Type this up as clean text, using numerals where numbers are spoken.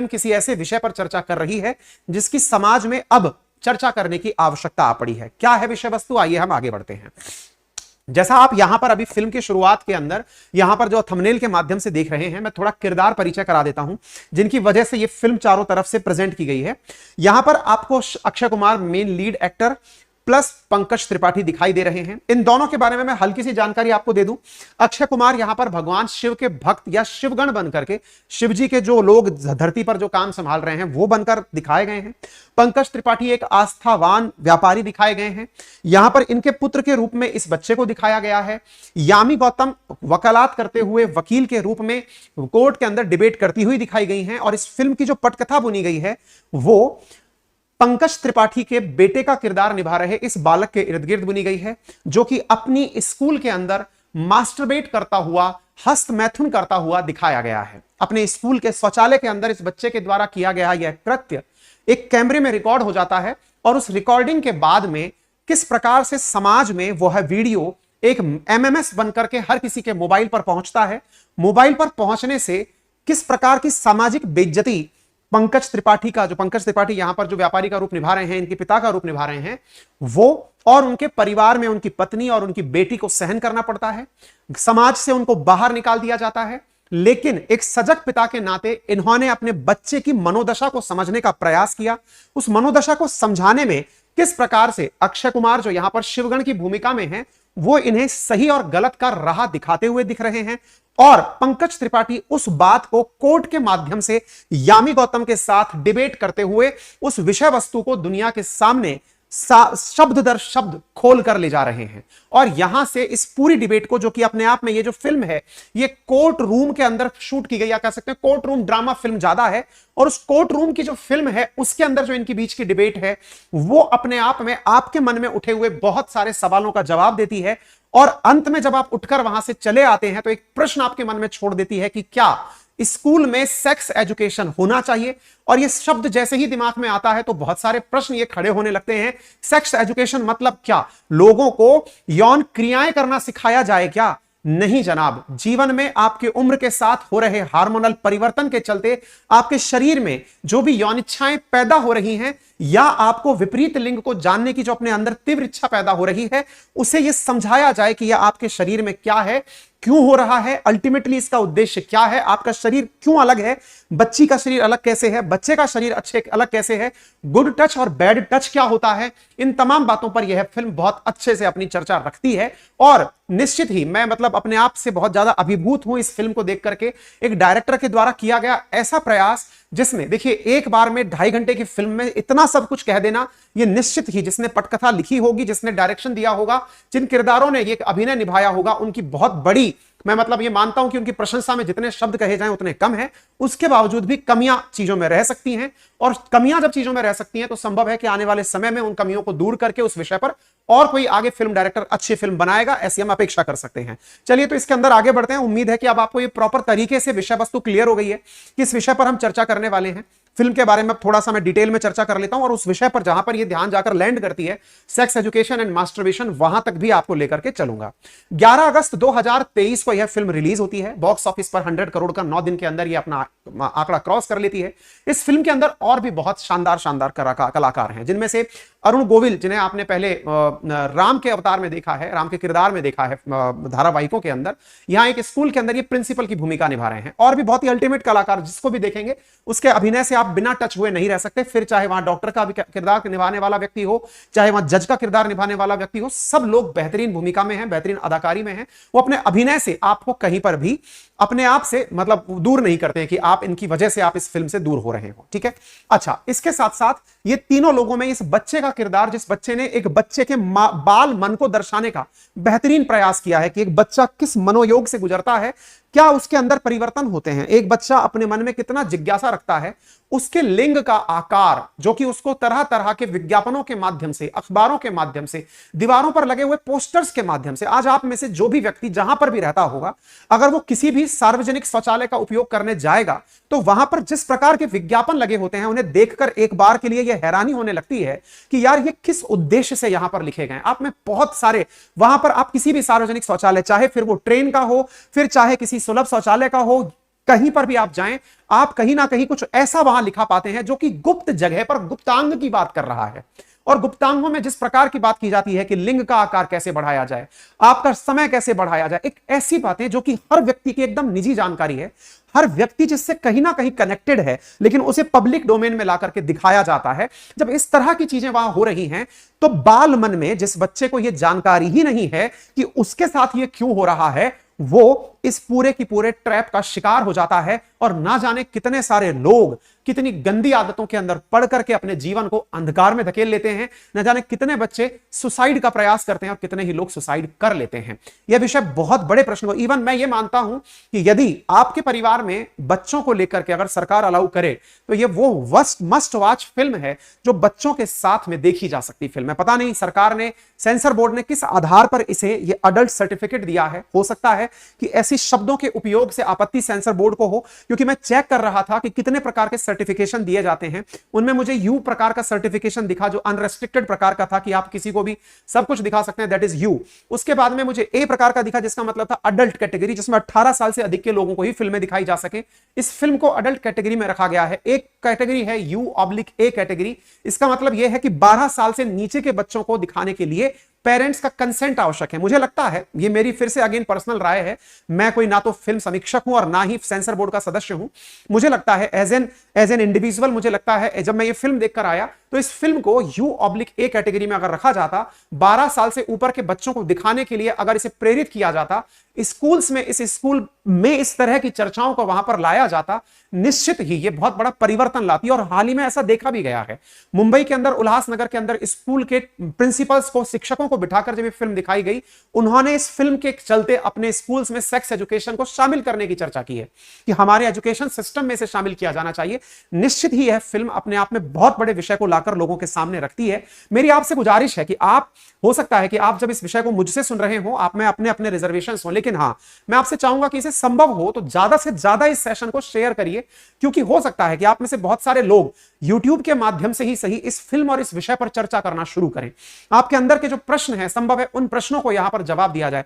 Film किसी ऐसे विषय पर चर्चा कर रही है जिसकी समाज में अब चर्चा करने की आवश्यकता आ पड़ी है। क्या है विषय वस्तु, आइए हम आगे बढ़ते हैं। जैसा आप यहां पर अभी फिल्म की शुरुआत के अंदर यहां पर जो थंबनेल के माध्यम से देख रहे हैं, मैं थोड़ा किरदार परिचय करा देता हूं जिनकी वजह से यह फिल्म चारों तरफ से प्रेजेंट की गई है। यहां पर आपको Akshay Kumar main lead actor plus Pankaj Tripathi दिखाई दे रहे हैं। इन दोनों के बारे में मैं हल्की सी जानकारी आपको दे दूं। अक्षय कुमार यहां पर भगवान शिव के भक्त या शिवगण बनकर के, शिव जी के जो लोग धरती पर जो काम संभाल रहे हैं वो बनकर दिखाए गए हैं। पंकज त्रिपाठी एक आस्थावान व्यापारी दिखाए गए हैं। यहां पर इनके पुत्र के रूप में इस बच्चे को दिखाया गया है। यामी गौतम वकालत करते हुए वकील के रूप में कोर्ट के अंदर डिबेट करती हुई दिखाई गई हैं। और इस फिल्म की जो पटकथा बुनी गई है वो पंकज त्रिपाठी के बेटे का किरदार निभा रहे इस बालक के इर्द गिर्द बुनी गई है, जो कि अपनी स्कूल के अंदर मास्टरबेट करता हुआ, हस्त मैथुन करता हुआ दिखाया गया है। अपने स्कूल के शौचालय के अंदर इस बच्चे के द्वारा किया गया यह कृत्य एक कैमरे में रिकॉर्ड हो जाता है और उस रिकॉर्डिंग के बाद में किस प्रकार से समाज में वह वीडियो एक एमएमएस बनकर के हर किसी के मोबाइल पर पहुंचता है। मोबाइल पर पहुंचने से किस प्रकार की सामाजिक बेइज्जती पंकज त्रिपाठी का, जो पंकज त्रिपाठी यहां पर जो व्यापारी का रूप निभा रहे हैं, इनके पिता का रूप निभा रहे हैं, वो और उनके परिवार में उनकी पत्नी और उनकी बेटी को सहन करना पड़ता है। समाज से उनको बाहर निकाल दिया जाता है। लेकिन एक सजग पिता के नाते इन्होंने अपने बच्चे की मनोदशा को समझने का प्रयास किया। उस मनोदशा को समझाने में किस प्रकार से अक्षय कुमार जो यहां पर शिवगण की भूमिका में हैं, वो इन्हें सही और गलत का राह दिखाते हुए दिख रहे हैं। और पंकज त्रिपाठी उस बात को कोर्ट के माध्यम से यामी गौतम के साथ डिबेट करते हुए उस विषय वस्तु को दुनिया के सामने शब्द दर शब्द खोल कर ले जा रहे हैं। और यहां से इस पूरी डिबेट को, जो कि अपने आप में ये जो फिल्म है ये कोर्ट रूम के अंदर शूट की गई, या कह सकते हैं कोर्ट रूम ड्रामा फिल्म ज्यादा है, और उस कोर्ट रूम की जो फिल्म है उसके अंदर जो इनकी बीच की डिबेट है वो अपने आप में आपके मन में उठे हुए बहुत सारे सवालों का जवाब देती है। और अंत में जब आप उठकर वहां से चले आते हैं तो एक प्रश्न आपके मन में छोड़ देती है कि क्या स्कूल में सेक्स एजुकेशन होना चाहिए। और ये शब्द जैसे ही दिमाग में आता है तो बहुत सारे प्रश्न ये खड़े होने लगते हैं। सेक्स एजुकेशन मतलब क्या? लोगों को यौन क्रियाएं करना सिखाया जाए क्या? नहीं जनाब। जीवन में आपके उम्र के साथ हो रहे हार्मोनल परिवर्तन के चलते आपके शरीर में जो भी यौन इच्छाएं पैदा हो रही हैं, या आपको विपरीत लिंग को जानने की जो अपने अंदर तीव्र इच्छा पैदा हो रही है, उसे यह समझाया जाए कि यह आपके शरीर में क्या है, क्यों हो रहा है, अल्टीमेटली इसका उद्देश्य क्या है, आपका शरीर क्यों अलग है, बच्ची का शरीर अलग कैसे है, बच्चे का शरीर अच्छे अलग कैसे है, गुड टच और बैड टच क्या होता है। इन तमाम बातों पर यह फिल्म बहुत अच्छे से अपनी चर्चा रखती है। और निश्चित ही मैं अपने आप से बहुत ज्यादा अभिभूत हूं इस फिल्म को देख करके। एक डायरेक्टर के द्वारा किया गया ऐसा प्रयास जिसमें देखिए एक बार में 2.5 घंटे की फिल्म में इतना सब कुछ कह देना, ये निश्चित ही जिसने पटकथा लिखी होगी, जिसने डायरेक्शन दिया होगा, जिन किरदारों ने ये अभिनय निभाया होगा, उनकी बहुत बड़ी, मैं ये मानता हूं कि उनकी प्रशंसा में जितने शब्द कहे जाएं उतने कम है। उसके बावजूद भी कमियां चीजों में रह सकती हैं, और कमियां जब चीजों में रह सकती हैं तो संभव है कि आने वाले समय में उन कमियों को दूर करके उस विषय पर और कोई आगे फिल्म डायरेक्टर अच्छी फिल्म बनाएगा, ऐसी हम अपेक्षा कर सकते हैं। चलिए तो इसके अंदर आगे बढ़ते हैं। उम्मीद है कि अब आपको ये प्रॉपर तरीके से विषय वस्तु क्लियर हो गई है कि इस विषय पर हम चर्चा करने वाले हैं। फिल्म के बारे में थोड़ा सा मैं डिटेल में चर्चा कर लेता हूं, और उस विषय पर जहां पर ये ध्यान जाकर लैंड करती है, सेक्स एजुकेशन एंड मास्टरबेशन, वहां तक भी आपको लेकर के चलूंगा। 11 अगस्त 2023 को यह फिल्म रिलीज होती है। बॉक्स ऑफिस पर 100 करोड़ का 9 दिन के अंदर यह अपना आंकड़ा क्रॉस कर लेती है। इस फिल्म के अंदर और भी बहुत शानदार शानदार कलाकार हैं, जिनमें से अरुण गोविल, जिन्हें आपने पहले राम के अवतार में देखा है, राम के किरदार में देखा है धारावाहिकों के अंदर, यहां एक स्कूल के अंदर ये प्रिंसिपल की भूमिका निभा रहे हैं। और भी बहुत ही अल्टीमेट कलाकार, जिसको भी देखेंगे उसके अभिनय से आप बिना टच हुए नहीं रह सकते। फिर चाहे वहां डॉक्टर का किरदार निभाने वाला व्यक्ति हो, चाहे वहां जज का किरदार निभाने वाला व्यक्ति हो, सब लोग बेहतरीन भूमिका में हैं, बेहतरीन अदाकारी में हैं। वो अपने अभिनय से आपको कहीं पर भी अपने आप से दूर नहीं करते हैं कि आप इनकी वजह से आप इस फिल्म से दूर हो रहे हो। ठीक है, अच्छा, इसके साथ साथ ये तीनों लोगों में इस बच्चे का किरदार, जिस बच्चे ने एक बच्चे के बाल मन को दर्शाने का बेहतरीन प्रयास किया है कि एक बच्चा किस मनोयोग से गुजरता है, क्या उसके अंदर परिवर्तन होते हैं, एक बच्चा अपने मन में कितना जिज्ञासा रखता है, उसके लिंग का आकार जो कि उसको तरह तरह के विज्ञापनों के माध्यम से, अखबारों के माध्यम से, दीवारों पर लगे हुए पोस्टर्स के माध्यम से, आज आप में से जो भी व्यक्ति जहां पर भी रहता होगा, अगर वो किसी भी सार्वजनिक शौचालय का उपयोग करने जाएगा तो वहां पर जिस प्रकार के विज्ञापन लगे होते हैं, उन्हें देखकर एक बार के लिए यह हैरानी होने लगती है कि यार ये किस उद्देश्य से यहां पर लिखे गए। आप में बहुत सारे, वहां पर आप किसी भी सार्वजनिक शौचालय, चाहे फिर वो ट्रेन का हो, फिर चाहे किसी सुलभ शौचालय का हो, कहीं पर भी आप जाएं, आप कहीं ना कहीं कुछ ऐसा वहां लिखा पाते हैं जो कि गुप्त जगह पर गुप्तांग की बात कर रहा है। और गुप्तांगों में जिस प्रकार की बात की जाती है कि लिंग का आकार कैसे बढ़ाया जाए, आपका समय कैसे बढ़ाया जाए, एक ऐसी बातें जो कि हर व्यक्ति की एकदम निजी जानकारी है, हर व्यक्ति जिससे कहीं ना कहीं कनेक्टेड है, लेकिन उसे पब्लिक डोमेन में ला करके दिखाया जाता है। जब इस तरह की चीजें वहां हो रही हैं, तो बाल मन में जिस बच्चे को यह जानकारी ही नहीं है कि उसके साथ यह क्यों हो रहा है, वो इस पूरे की पूरे ट्रैप का शिकार हो जाता है और ना जाने कितने सारे लोग कितनी गंदी आदतों के अंदर पड़ करके अपने जीवन को अंधकार में धकेल लेते हैं। न जाने कितने बच्चे सुसाइड का प्रयास करते हैं और कितने ही लोग सुसाइड कर लेते हैं। यह विषय बहुत बड़े प्रश्न को, इवन मैं ये मानता हूं कि यदि आपके परिवार में बच्चों को लेकर के अगर सरकार अलाउ करे तो यह वो मस्ट वॉच फिल्म है जो बच्चों के साथ में देखी जा सकती फिल्म है। पता नहीं सरकार ने, सेंसर बोर्ड ने किस आधार पर इसे ये अडल्ट सर्टिफिकेट दिया है। हो सकता है कि ऐसी शब्दों के उपयोग से आपत्ति सेंसर बोर्ड को हो, क्योंकि मैं चेक कर रहा था कि कितने प्रकार के सर्टिफिकेशन दिए जाते हैं। उनमें मुझे यू प्रकार का सर्टिफिकेशन दिखा जो अनरेस्ट्रिक्टेड प्रकार का था कि आप किसी को भी सब कुछ दिखा सकते हैं, दैट इज यू। उसके बाद में मुझे ए प्रकार का दिखा जिसका मतलब था अडल्ट कैटेगरी, जिसमें 18 साल से अधिक के लोगों को ही फिल्में दिखाई जा सके। इस फिल्म को अडल्ट कैटेगरी में रखा गया है। एक कैटेगरी है U/A कैटेगरी। इसका मतलब यह है कि 12 साल से नीचे के बच्चों को दिखाने के लिए पेरेंट्स का कंसेंट आवश्यक है। मुझे लगता है, ये मेरी फिर से अगेन पर्सनल राय है, मैं कोई ना तो फिल्म समीक्षक हूं और ना ही सेंसर बोर्ड का सदस्य हूं। मुझे लगता है एज एन इंडिविजुअल, मुझे लगता है जब मैं ये फिल्म देखकर आया तो इस फिल्म को U/A कैटेगरी में अगर रखा जाता, 12 साल से ऊपर के बच्चों को दिखाने के लिए अगर इसे प्रेरित किया जाता, स्कूल्स में, इस स्कूल में इस तरह की चर्चाओं को वहां पर लाया जाता, निश्चित ही ये बहुत बड़ा परिवर्तन लाती। और हाल ही में ऐसा देखा भी गया है। मुंबई के अंदर, उल्लासनगर के अंदर स्कूल के प्रिंसिपल्स को, शिक्षकों को बिठाकर जब ये फिल्म दिखाई गई, उन्होंने इस फिल्म के चलते अपने स्कूल्स में सेक्स एजुकेशन को शामिल करने की चर्चा की है कि हमारे एजुकेशन सिस्टम में इसे शामिल किया जाना चाहिए। निश्चित ही यह फिल्म अपने आप में बहुत बड़े विषय को लाकर लोगों के सामने रखती है। मेरी आपसे गुजारिश है कि आप, हो सकता है कि आप जब इस विषय को मुझसे सुन रहे हो, आप में अपने अपने रिजर्वेशंस हो, लेकिन हां, मैं आपसे चाहूंगा कि इसे संभव हो तो ज्यादा से ज्यादा इस सेशन को शेयर करिए, क्योंकि हो सकता है कि आप में से बहुत सारे लोग YouTube के माध्यम से ही सही इस फिल्म और इस विषय पर चर्चा करना शुरू करें। आपके अंदर के जो प्रश्न हैं, संभव है उन प्रश्नों को यहां पर जवाब दिया जाए।